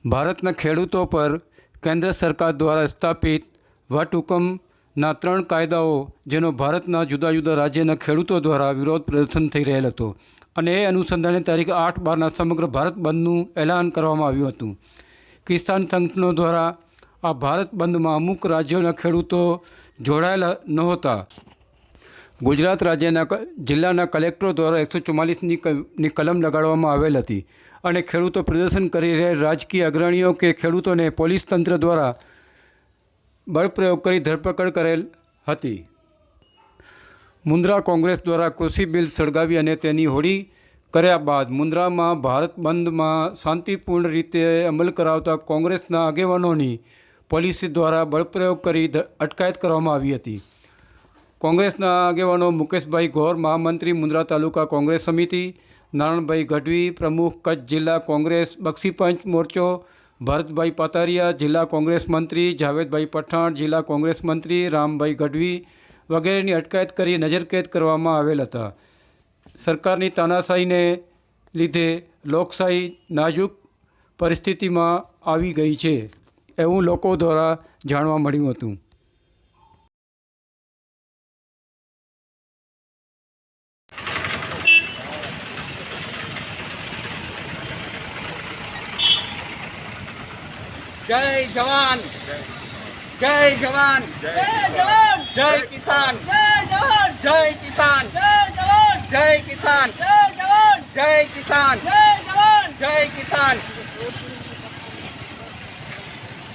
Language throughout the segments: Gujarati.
ભારતના ખેડૂતો પર કેન્દ્ર સરકાર દ્વારા સ્થાપિત વટહુકમના 3 કાયદાઓ જેનો ભારતના જુદા જુદા રાજ્યના ખેડૂતો દ્વારા વિરોધ પ્રદર્શન થઈ રહેલ હતો અને એ અનુસંધાને તારીખ 8/12ના સમગ્ર ભારત બંધનું એલાન કરવામાં આવ્યું હતું। કિસાન સંગઠનો દ્વારા આ ભારત બંધમાં અમુક રાજ્યોના ખેડૂતો જોડાયેલા નહોતા। ગુજરાત રાજ્યના જિલ્લાના કલેક્ટરો દ્વારા 144ની કલમ લગાડવામાં આવેલ હતી અને ખેડૂતો પ્રદર્શન કરી રહેલ રાજકીય અગ્રણીઓ કે ખેડૂતોને પોલીસ તંત્ર દ્વારા બળપ્રયોગ કરી ધરપકડ કરેલ હતી। મુન્દ્રા કોંગ્રેસ દ્વારા કૃષિ બિલ સળગાવી અને તેની હોળી કર્યા બાદ મુન્દ્રામાં ભારત બંધમાં શાંતિપૂર્ણ રીતે અમલ કરાવતા કોંગ્રેસના આગેવાનોની પોલીસ દ્વારા બળપ્રયોગ કરી અટકાયત કરવામાં આવી હતી। કોંગ્રેસના આગેવાનો મુકેશભાઈ ગોર મહામંત્રી મુન્દ્રા તાલુકા કોંગ્રેસ સમિતિ, નારણભાઈ ગઢવી પ્રમુખ કચ્છ જિલ્લા કોંગ્રેસ બક્ષીપંચ મોરચો, ભરતભાઈ પાતારિયા જિલ્લા કોંગ્રેસ મંત્રી, જાવેદભાઈ પઠાણ જિલ્લા કોંગ્રેસ મંત્રી, રામભાઈ ગઢવી વગેરેની અટકાયત કરી નજરકેદ કરવામાં આવેલ હતા। સરકારની તાનાશાહીને લીધે લોકશાહી નાજુક પરિસ્થિતિમાં આવી ગઈ છે એવું લોકો દ્વારા જાણવા મળ્યું હતું। जय जवान, जय जवान, जय जवान, जय किसान, जय जवान, जय किसान, जय जवान, जय किसान, जय जवान, जय किसान, जय जवान, जय किसान।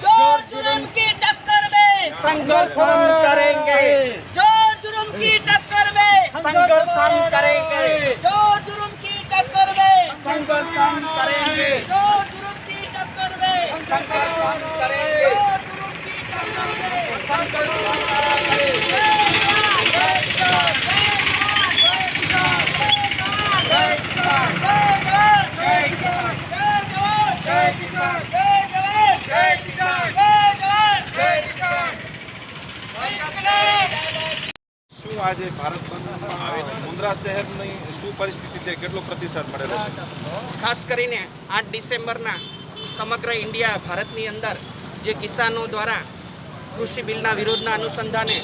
चोर जुर्म की टक्कर में संघर्ष हम करेंगे, चोर जुर्म की टक्कर में संघर्ष हम करेंगे, चोर जुर्म की टक्कर में संघर्ष हम करेंगे, चोर जुर्म की टक्कर में संघर्ष हम करेंगे, चोर जुर्म की टक्कर में संघर्ष हम करेंगे। जय किसान, जय किसान, जय किसान, जय जवान, जय किसान, जय जवान, जय किसान, जय जवान, जय किसान, जय जवान, जय किसान। શું આજે ભારત બંધમાં મુન્દ્રા શહેરની શું પરિસ્થિતિ છે, કેટલો પ્રતિસાદ મળેલો છે? ખાસ કરીને 8 ડિસેમ્બરના સમગ્ર ઇન્ડિયા ભારતની અંદર જે કિસાનો દ્વારા કૃષિ બિલના વિરોધના અનુસંધાને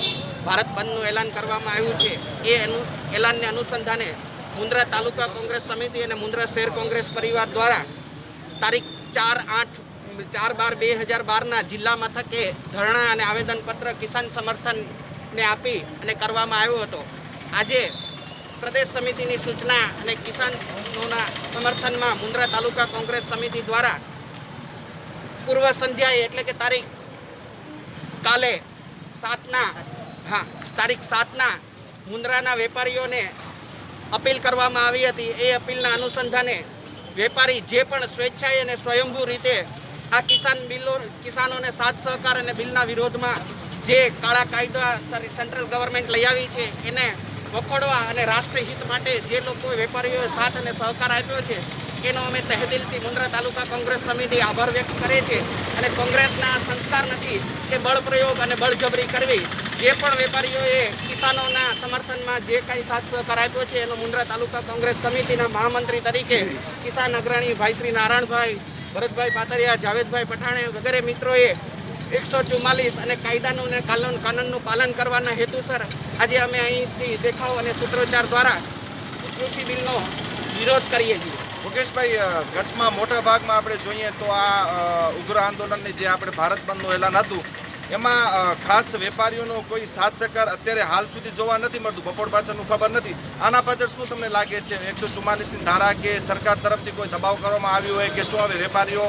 ભારત બંધનું એલાન કરવામાં આવ્યું છે એ એલાનને અનુસંધાને મુન્દ્રા તાલુકા કોંગ્રેસ સમિતિ અને મુન્દ્રા શહેર કોંગ્રેસ પરિવાર દ્વારા તારીખ 4/12/2012ના જિલ્લા મથકે ધરણા અને આવેદનપત્ર કિસાન સમર્થનને આપી અને કરવામાં આવ્યો હતો। આજે પ્રદેશ સમિતિની સૂચના અને કિસાનોના સમર્થનમાં મુન્દ્રા તાલુકા કોંગ્રેસ સમિતિ દ્વારા પૂર્વ સંધ્યાએ એટલે કે તારીખ 7ના મુન્દ્રાના વેપારીઓને અપીલ કરવામાં આવી હતી। એ અપીલના અનુસંધાને વેપારી જે પણ સ્વેચ્છાએ અને સ્વયંભૂ રીતે આ કિસાનોને સાથ સહકાર અને બિલના વિરોધમાં જે કાળા કાયદા સેન્ટ્રલ ગવર્મેન્ટ લઈ આવી છે એને વખોડવા અને રાષ્ટ્રહિત માટે જે લોકો વેપારીઓએ સાથ અને સહકાર આપ્યો છે એનો અમે તહેદિલથી મુન્દ્રા તાલુકા કોંગ્રેસ સમિતિ આભાર વ્યક્ત કરે છે અને કોંગ્રેસના સંસ્કાર નથી કે બળપ્રયોગ અને બળજબરી કરવી। જે પણ વેપારીઓએ કિસાનોના સમર્થનમાં જે કાંઈ સાથ સહકાર આપ્યો છે એનો મુન્દ્રા તાલુકા કોંગ્રેસ સમિતિના મહામંત્રી તરીકે કિસાન અગ્રણી ભાઈ શ્રી નારાયણભાઈ, ભરતભાઈ પાતરિયા, જાવેદભાઈ પઠાણે વગેરે મિત્રોએ 144 અને કાયદાનું અને કાનૂનનું પાલન કરવાના હેતુસર આજે અમે અહીંથી દેખાવ અને સૂત્રોચ્ચાર દ્વારા કૃષિ બિલનો વિરોધ કરીએ છીએ। મુકેશભાઈ, કચ્છમાં મોટા ભાગમાં આપણે જોઈએ તો આ ઉગ્ર આંદોલનની જે આપણે ભારત બંધનું એલાન હતું એમાં ખાસ વેપારીઓનો કોઈ સાથ સહકાર અત્યારે હાલ સુધી જોવા નથી મળતું, બપોર પાછળનું ખબર નથી। આના પાછળ શું તમને લાગે છે? 144ની ધારા કે સરકાર તરફથી કોઈ દબાવ કરવામાં આવ્યો હોય કે શું? હવે વેપારીઓ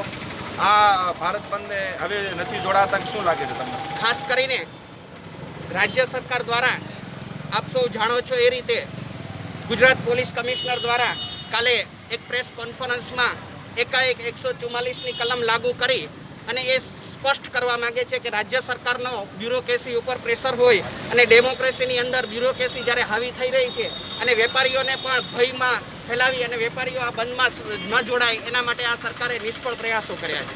આ ભારત બંધને હવે નથી જોડાતા કે શું લાગે છે તમને? ખાસ કરીને રાજ્ય સરકાર દ્વારા આપ સૌ જાણો છો એ રીતે ગુજરાત પોલીસ કમિશનર દ્વારા કાલે એક પ્રેસ કોન્ફરન્સમાં એકાએક 144ની કલમ લાગુ કરી અને એ સ્પષ્ટ કરવા માગે છે કે રાજ્ય સરકારનો બ્યુરોક્રેસી ઉપર પ્રેશર હોય અને ડેમોક્રેસીની અંદર બ્યુરોક્રેસી જ્યારે હાવી થઈ રહી છે અને વેપારીઓને પણ ભયમાં ફેલાવી અને વેપારીઓ આ બંધમાં ન જોડાય એના માટે આ સરકારે નિષ્ફળ પ્રયાસો કર્યા છે।